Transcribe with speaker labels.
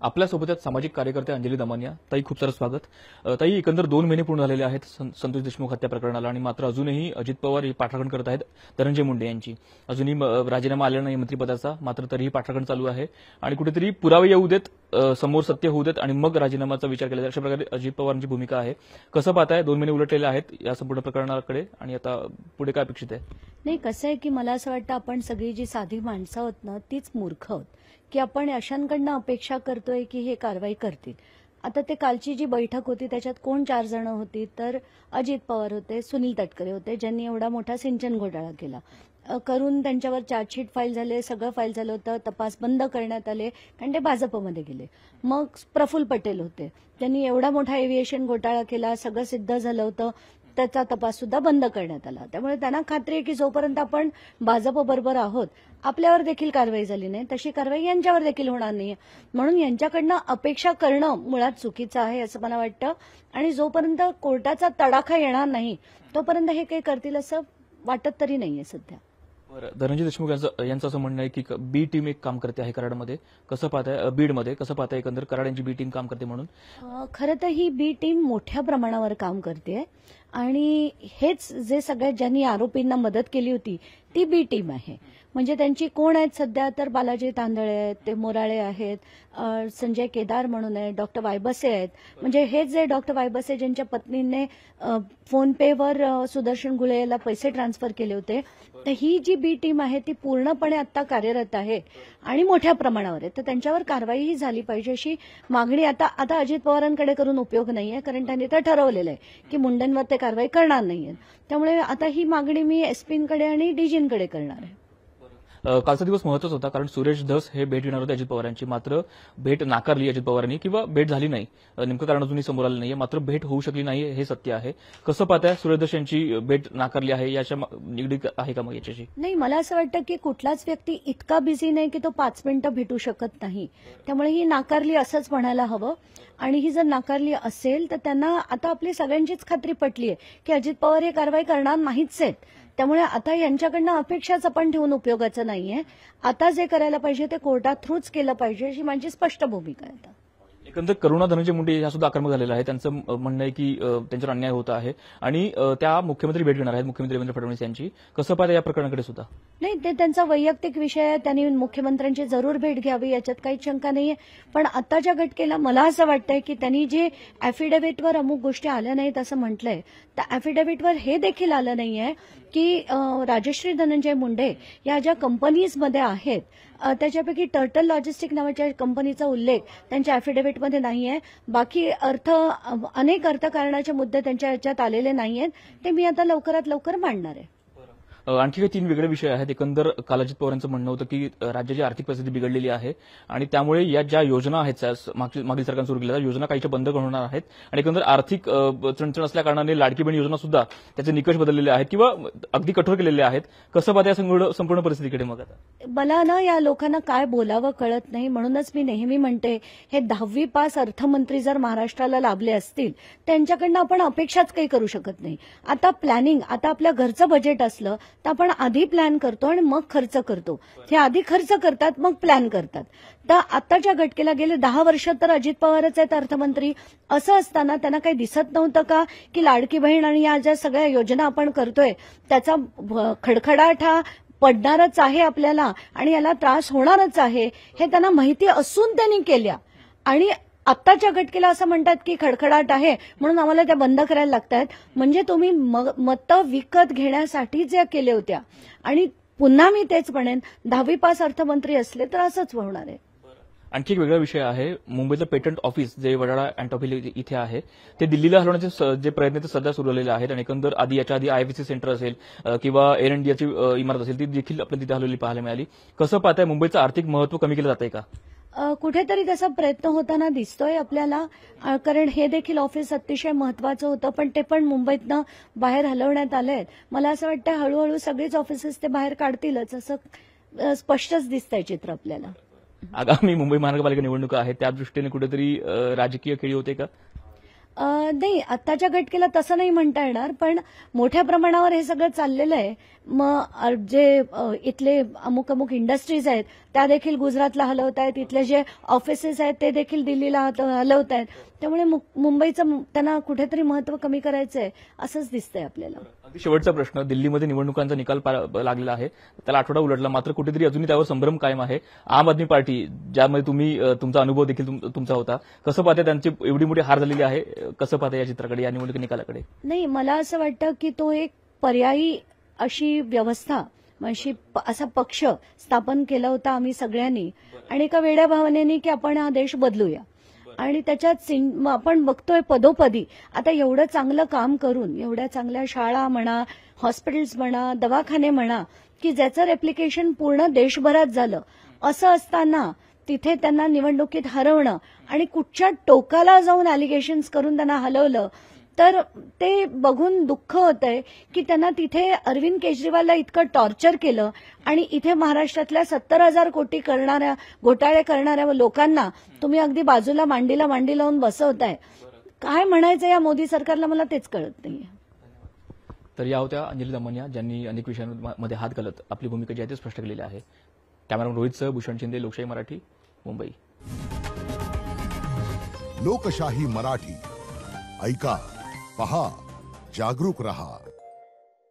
Speaker 1: आपल्यासोबत आहेत सामाजिक कार्यकर्ते अंजली दमानिया. ताई, खूप सारं स्वागत. ताई, एकंदर 2 महिने पूर्ण झालेले आहेत संतोष देशमुख हत्या प्रकरणाला, आणि मात्र अजूनही अजित पवार ही पाठराखण करत आहेत धनंजय मुंडे यांची. अजूनही राजीनामा आलेला नाही मंत्रिपदाचा, मात्र तरीही पाठराखण चालू आहे आणि कुठेतरी पुरावे येऊ देत, समोर सत्य होऊ देत आणि मग राजीनामाचा विचार केला जाईल, अशा प्रकारे अजित पवारांची भूमिका आहे. कसं पाहताय? 2 महिने उलटलेले आहेत या संपूर्ण प्रकरणाकडे, आणि आता पुढे काय अपेक्षित आहे?
Speaker 2: नाही, कसं आहे की मला असं वाटतं आपण सगळी जी साधी माणसं आहोत ना तीच मूर्ख आहोत की आपण अशांकडनं अपेक्षा करतोय की हे कारवाई करतील. आता ते कालची जी बैठक होती त्याच्यात कोण 4 जण होती, तर अजित पवार होते, सुनील तटकरे होते, ज्यांनी एवढा मोठा सिंचन घोटाळा केला करून त्यांच्यावर चार्जशीट फाईल झाले, सगळं फाईल झालं होतं, तपास बंद करण्यात आले कारण ते भाजपमध्ये गेले. मग प्रफुल्ल पटेल होते, त्यांनी एवढा मोठा एव्हिएशन घोटाळा केला, सगळं सिद्ध झालं होतं, त्याचा तपास सुद्धा बंद करण्यात आला. त्यामुळे त्यांना खात्री आहे की जोपर्यंत आपण भाजप बरोबर आहोत आपल्यावर देखील कारवाई झाली नाही तशी कारवाई यांच्यावर देखील होणार नाही. म्हणून यांच्याकडनं अपेक्षा करणं मुळात चुकीचं आहे असं मला वाटतं, आणि जोपर्यंत कोर्टाचा तडाखा येणार नाही तोपर्यंत हे काही करतील असं वाटत तरी नाहीये सध्या.
Speaker 1: धनंजय देशमुख यांचं असं म्हणणं आहे की बी टीम एक काम करते आहे कराडमध्ये. कसं पाहताय? बीडमध्ये कसं पाहताय एकंदर कराड यांची बी टीम काम करते म्हणून?
Speaker 2: खरं तर ही बी टीम मोठ्या प्रमाणावर काम करते आणि हेच जे सगळ्यात ज्यांनी आरोपींना मदत केली होती ती बी टीम आहे. म्हणजे त्यांची कोण आहेत सध्या, तर बालाजी तांदळे आहेत, ते मोराळे आहेत, संजय केदार म्हणून आहे, डॉक्टर वायबसे आहेत. म्हणजे हेच जे डॉक्टर वायबसे ज्यांच्या पत्नीने फोन पेवर सुदर्शन गुळे याला पैसे ट्रान्सफर केले होते, तर ही जी बी टीम आहे ती पूर्णपणे आता कार्यरत आहे आणि मोठ्या प्रमाणावर आहे. तर त्यांच्यावर कारवाईही झाली पाहिजे अशी मागणी आता अजित पवारांकडे करून उपयोग नाहीये, कारण त्यांनी तर ठरवलेलं आहे की मुंडेंवर ते कारवाई करणार नाहीये. त्यामुळे आता ही मागणी मी एसपींकडे आणि डीजींकडे करणार आहे.
Speaker 1: कालचा दिवस महत्वाचा होता कारण सुरेश धस हे भेट घेणार होते अजित पवारांची, मात्र भेट नाकारली अजित पवारांनी, किंवा भेट झाली नाही. नेमकं कारण अजूनही समोर आलं नाहीये, मात्र भेट होऊ शकली नाही हे सत्य आहे. कसं पाहताय? सुरेश धस यांची भेट नाकारली आहे, याच्या निगडीत आहे का मग याच्याशी?
Speaker 2: नाही, मला असं वाटतं की कुठलाच व्यक्ती इतका बिझी नाही की तो 5 मिनिटं भेटू शकत नाही. त्यामुळे ही नाकारली असंच म्हणायला हवं. आणि ही जर नाकारली असेल तर त्यांना आता आपली सगळ्यांचीच खात्री पटली आहे की अजित पवार हे कारवाई करणार नाहीच आहेत. त्यामुळे आता यांच्याकडनं अपेक्षाच आपण ठेवून उपयोगाचं नाहीये. आता जे करायला पाहिजे ते कोर्टात थ्रूच केलं पाहिजे अशी माझी स्पष्ट भूमिका आहे.
Speaker 1: एकंदर करुणा धनंजय मुंडे या सुद्धा आक्रमक झालेला आहे. त्यांचं म्हणणं आहे की त्यांच्यावर अन्याय होत आहे आणि त्या मुख्यमंत्री भेट घेणार आहेत, मुख्यमंत्री देवेंद्र फडणवीस यांची. कसं पाहता या प्रकरणाकडे सुद्धा?
Speaker 2: नाही, ते त्यांचा वैयक्तिक विषय आहे, त्यांनी मुख्यमंत्र्यांची जरूर भेट घ्यावी याच्यात काही शंका नाहीये. पण आताच्या घटकेला मला असं वाटतंय की त्यांनी जे अॅफिडेव्हिटवर अमुक गोष्टी आल्या नाहीत असं म्हटलंय, त्या अॅफिडेव्हिटवर हे देखील आलं नाहीये की राजश्री धनंजय मुंडे या ज्या कंपनीजमध्ये आहेत त्याच्यापैकी टर्टल लॉजिस्टिक नावाच्या कंपनीचा उल्लेख त्यांच्या अॅफिडेव्हिटमध्ये नाहीये. बाकी अनेक अर्थकारणाचे मुद्दे त्यांच्या याच्यात आलेले नाहीयेत. ते मी आता लवकरात लवकर मांडणार आहे.
Speaker 1: आणखी काही 3 वेगळे विषय आहेत. एकंदर काल अजित पवारांचं म्हणणं होतं की राज्याची आर्थिक परिस्थिती बिघडलेली आहे आणि त्यामुळे या ज्या योजना आहेत मागील सरकारने सुरू केलेल्या योजना काहीच्या बंद होणार आहेत, आणि एकंदर आर्थिक चणचण असल्या कारणाने लाडकी बहीण योजना सुद्धा त्याचे निकष बदललेले आहेत किंवा अगदी कठोर केलेले आहेत. कसं पाहता या संपूर्ण परिस्थितीकडे? मग आता
Speaker 2: मला ना या लोकांना काय बोलावं कळत नाही. म्हणूनच मी नेहमी म्हणते, हे 10वी पास अर्थमंत्री जर महाराष्ट्राला लाभले असतील त्यांच्याकडनं आपण अपेक्षाच काही करू शकत नाही. आता प्लॅनिंग, आता आपल्या घरचं बजेट असलं तर आपण आधी प्लॅन करतो आणि मग खर्च करतो. हे आधी खर्च करतात मग प्लॅन करतात. तर आताच्या घटकेला गेले 10 वर्ष तर अजित पवारच आहेत अर्थमंत्री. असं असताना त्यांना काही दिसत नव्हतं का की लाडकी बहीण आणि या ज्या सगळ्या योजना आपण करतोय त्याचा खडखडाट हा पडणारच आहे आपल्याला आणि याला त्रास होणारच आहे, हे त्यांना माहिती असून त्यांनी केल्या. आणि आत्ताच्या घटकेला असं म्हणतात की खडखडाट आहे म्हणून आम्हाला त्या बंद करायला लागतात. म्हणजे तुम्ही मतं विकत घेण्यासाठी ज्या केल्या होत्या. आणि पुन्हा मी तेच म्हणेन, 10वी पास अर्थमंत्री असले तर असंच होणार आहे.
Speaker 1: आणखी एक वेगळा विषय आहे. मुंबईचं पेटंट ऑफिस जे वडाळा अँटॉफिल इथे आहे ते दिल्लीला हलवण्याचे जे प्रयत्न ते सध्या सुरू झालेले आहेत, आणि एकंदर याच्या आधी आयएफसी सेंटर असेल किंवा एअर इंडियाची इमारत असेल ती देखील आपल्याला तिथे हलवलेली पाहायला मिळाली. कसं पाहताय? मुंबईचं आर्थिक महत्व कमी केलं जातंय का?
Speaker 2: कुठेतरी त्याचा प्रयत्न होताना दिसतोय आपल्याला, कारण हे देखील ऑफिस अतिशय महत्वाचं होतं पण ते पण मुंबईतनं बाहेर हलवण्यात आलंय. मला असं वाटतं हळूहळू सगळीच ऑफिसेस ते बाहेर काढतीलच असं स्पष्टच दिसतंय चित्र आपल्याला.
Speaker 1: आगामी मुंबई महानगरपालिका निवडणुका आहेत त्या दृष्टीने कुठेतरी राजकीय खेळी होते का?
Speaker 2: नाही, आत्ताच्या घटकेला तसं नाही म्हणता येणार, पण मोठ्या प्रमाणावर हे सगळं चाललेलं आहे. मग जे इथले अमुक अमुक इंडस्ट्रीज आहेत त्या देखील गुजरातला हलवत आहेत, इथले जे ऑफिसेस आहेत ते देखील दिल्लीला हलवत आहेत. त्यामुळे मुंबईचं त्यांना कुठेतरी महत्व कमी करायचं आहे असंच दिसतंय आपल्याला.
Speaker 1: अगदी शेवटचा प्रश्न, दिल्लीमध्ये निवडणुकांचा निकाल लागलेला आहे, त्याला आठवडा उलटला, मात्र कुठेतरी अजूनही त्यावर संभ्रम कायम आहे. आम आदमी पार्टी, ज्यामध्ये तुम्ही तुमचा अनुभव देखील तुमचा होता, कसं पाहते त्यांची एवढी मोठी हार झालेली आहे, कसं पाहते या चित्राकडे, या निवडणूक निकालाकडे?
Speaker 2: नाही, मला असं वाटतं की तो एक पर्यायी अशी व्यवस्था, असा पक्ष स्थापन केला होता आम्ही सगळ्यांनी, आणि एका वेड्या भावनेने की आपण हा देश बदलूया. आणि त्याच्यात आपण बघतोय पदोपदी आता एवढं चांगलं काम करून, एवढ्या चांगल्या शाळा म्हणा, हॉस्पिटल्स म्हणा, दवाखाने म्हणा, की ज्याचं रेप्लिकेशन पूर्ण देशभरात झालं, असं असताना तिथे त्यांना निवडणुकीत हरवणं आणि कुठच्या टोकाला जाऊन अलिगेशन्स करून त्यांना हलवलं, तर ते बघून दुःख होतंय की त्यांना तिथे अरविंद केजरीवालला इतकं टॉर्चर केलं आणि इथे महाराष्ट्रातल्या 70,000 कोटी घोटाळे करणाऱ्या लोकांना तुम्ही अगदी बाजूला मांडी लावून बसवताय. काय म्हणायचं या मोदी सरकारला, मला तेच कळत नाहीये.
Speaker 1: तर या होत्या अंजली दमनिया, ज्यांनी अनेक विषयांमध्ये हात घालत आपली भूमिका जी आहे ती स्पष्ट केलेली आहे. कॅमेरामन रोहितसह भूषण शिंदे, लोकशाही मराठी, मुंबई.
Speaker 3: लोकशाही मराठी, ऐका, पहा, जागरूक रहा.